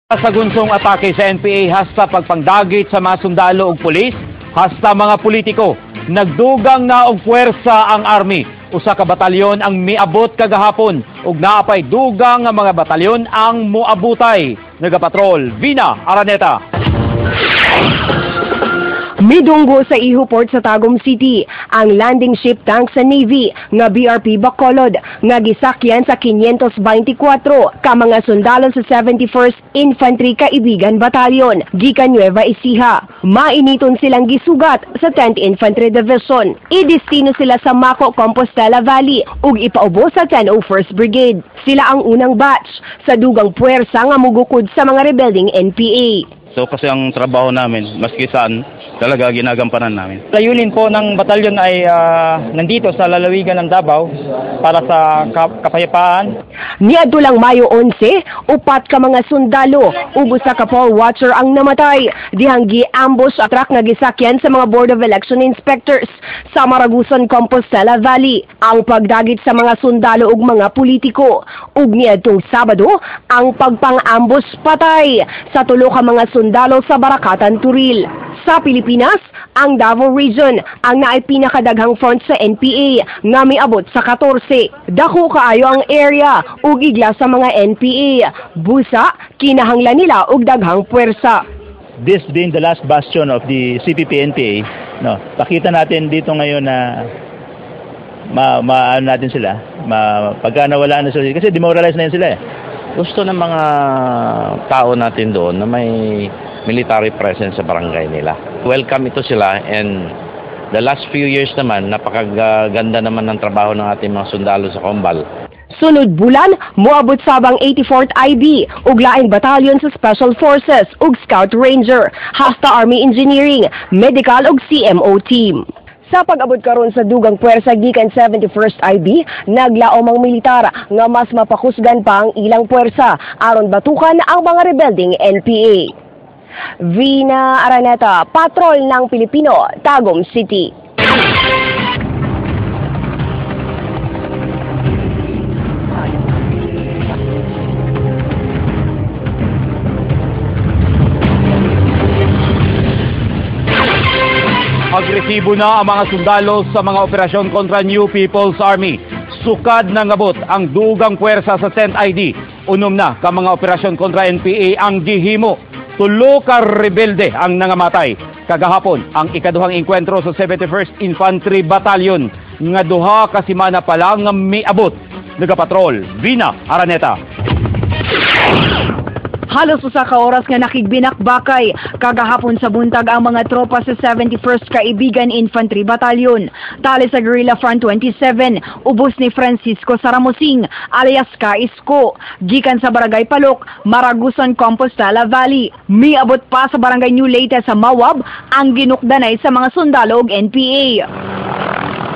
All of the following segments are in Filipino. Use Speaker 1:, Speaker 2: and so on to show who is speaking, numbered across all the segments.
Speaker 1: Sa gunsong atake sa NPA hasta pagpangdagit sa mga sundalo ug pulis, hasta mga politiko, nagdugang na og puwersa ang army. Usa ka batalyon ang miabot kagahapon ug naapay dugang nga mga batalyon ang moabutay. Nagapatrol, Vina Araneta.
Speaker 2: Midunggo sa Iho Port sa Tagum City ang landing ship tank sa Navy nga BRP Bacolod nga gisakyan sa 524 ka mga sundalo sa 71st Infantry Kaibigan Battalion gikan Nueva Ecija. Mainiton silang gisugat sa 10th Infantry Division. Idestino sila sa Maco, Compostela Valley ug ipaubo sa 101st Brigade. Sila ang unang batch sa dugang puwersa nga mugukod sa mga rebelding NPA.
Speaker 3: So kasi ang trabaho namin, maski saan, talaga ginagampanan namin.
Speaker 4: Layunin po ng batalyon ay nandito sa lalawigan ng Davao para sa kapayapaan.
Speaker 2: Niadto lang Mayo 11, upat ka mga sundalo ug usa ka poll watcher ang namatay dihang gi-ambush at truck nga gisakyan sa mga Board of Election Inspectors sa Maragusan, Compostela Valley. Ang pagdagit sa mga sundalo ug mga politiko ug niadtong Sabado ang pagpang-ambush patay sa tulo ka mga sundalo sa Barakatan, Turil. Sa Pilipinas, ang Davao Region ang naay pinakadaghang front sa NPA nga miabot sa 14. Dako kaayo ang area ug igla sa mga NPA. Busa, kinahanglan nila og daghang puwersa.
Speaker 5: This being the last bastion of the CPP-NPA, no, pakita natin dito ngayon na ano natin sila, pagka nawala na sila, kasi demoralize na yun sila eh.
Speaker 3: Gusto ng mga tao natin doon na may military presence sa barangay nila. Welcome ito sila, and the last few years naman, napakaganda naman ng trabaho ng ating mga sundalo sa Combal.
Speaker 2: Sunod bulan, moabot sabang 84th IB ug laing batalyon sa Special Forces ug Scout Ranger, hasta Army Engineering, Medical ug CMO team. Sa pag-abot karon sa dugang puwersa gikan 71st IB, naglaom ang militar nga mas mapakusgan pa ang ilang puwersa aron batukan ang mga rebelding NPA. Vina Araneta, Patrol ng Pilipino, Tagum City.
Speaker 1: Agresibo na ang mga sundalo sa mga operasyon kontra New People's Army. Sukad na ngabot ang dugang puwersa sa 10th ID. Unom na ka mga operasyon kontra NPA ang gihimo. Tulo ka rebelde ang nangamatay. Kagahapon ang ikaduhang enkwentro sa 71st Infantry Battalion nga duha ka semana pa lang nga miabot. Nagapatrol, Vina Araneta.
Speaker 6: Halos usa ka oras nga nakigbinakbakay kagahapon sa buntag ang mga tropa sa 71st Kaibigan Infantry Battalion. Tali sa Guerrilla Front 27, ubos ni Francisco Saramosing alias Ka Isko, gikan sa Barangay Palok, Maragusan, Compostela Valley. Miabot pa sa Barangay New Leyte sa Mawab ang ginukdanay sa mga sundalo ug NPA.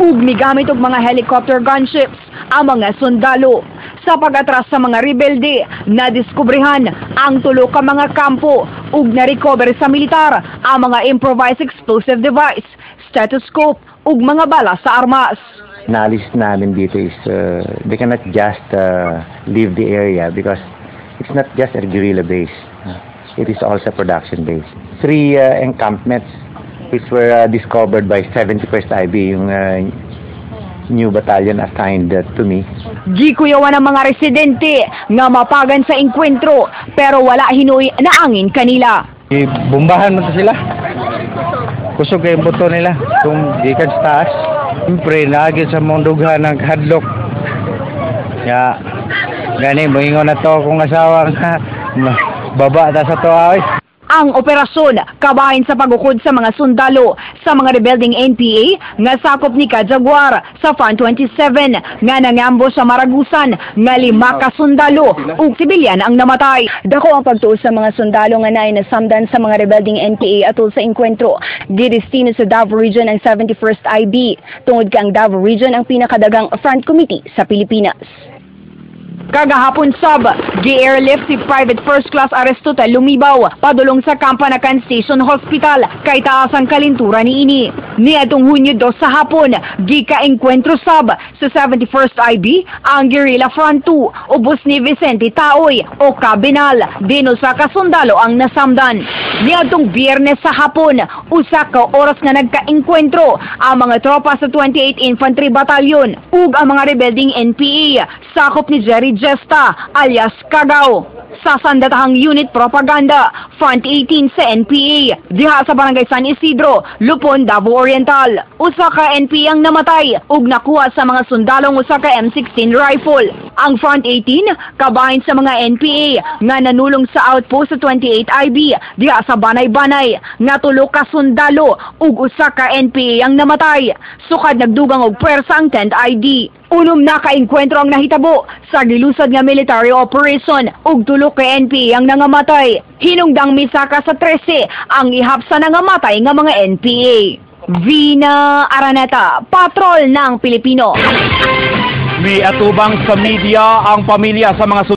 Speaker 6: Ug migamit og mga helicopter gunships ang mga sundalo. Sa pag-atras sa mga rebelde, nadiskubrehan ang tulo ka mga kampo ug na-recover sa militar ang mga improvised explosive device, stethoscope ug mga bala sa armas.
Speaker 7: Naalis namin dito is they cannot just leave the area because it's not just a guerrilla base. It is also production base. 3 encampments which were discovered by 71st IB, yung new battalion assigned to me.
Speaker 6: Gikuyawan ng mga residente nga mapagan sa enkwentro pero wala hinoy na angin kanila.
Speaker 5: Bumbahan mo sila. Kusog yung buto nila. Kung gikan sa taas, siyempre naagin sa mong dughan ng hadlok. Kaya, gani, moingon na to kung asawang baba ta sa to ay.
Speaker 6: Ang operasyon kabahin sa pagukod sa mga sundalo sa mga rebelding NPA nga sakop ni Kajaguar sa Front 27 nga nangambo sa Maragusan nga 5 ka sundalo ug sibilyan ang namatay.
Speaker 2: Dako ang pagtuos sa mga sundalo nga naay nasamdan sa mga rebelding NPA atol sa enkwentro. Gidestino sa Davao Region ang 71st IB tungod kang Davao Region ang pinakadagang front committee sa Pilipinas.
Speaker 6: Kagahapon sab, gi-airlift si Private First Class Aristotle Lumibaw padulong sa Kampanakan Station Hospital kay taas ang kalintura niini. Niadtong Hunyo 2 sa hapon, gika-enkwentro sab sa 71st IB ang Guerrilla Front 2, ubos ni Vicente Taoy o Kabinal, dino sa kasundalo ang nasamdan. Niadtong Biyernes sa hapon, usa ka oras nga nagka-enkwentro ang mga tropa sa 28th Infantry Battalion ug ang mga rebelding NPA, sakop ni Jerry Gesta alias Kagaw. Sa sandatahang unit propaganda, Front 18 sa NPA, diha sa Barangay San Isidro, Lupon, Davao Oriental. Usa ka NPA ang namatay ug nakuha sa mga sundalong usa ka M16 rifle. Ang Front 18 kabahin sa mga NPA nga nanulong sa outpost sa 28 IB diha sa Banay-Banay, nga tulo ka sundalo ug usa ka NPA ang namatay. Sukad nagdugang og pwersa ang 10th ID. Unom na ka-enkwentro ang nahitabo sa gilusad nga military operation ug tulo ka NPA ang nangamatay. Hinungdang misaka sa 13 ang ihapsa nangamatay nga mga NPA. Vina Araneta, Patrol ng Pilipino.
Speaker 1: May atubang sa media ang pamilya sa mga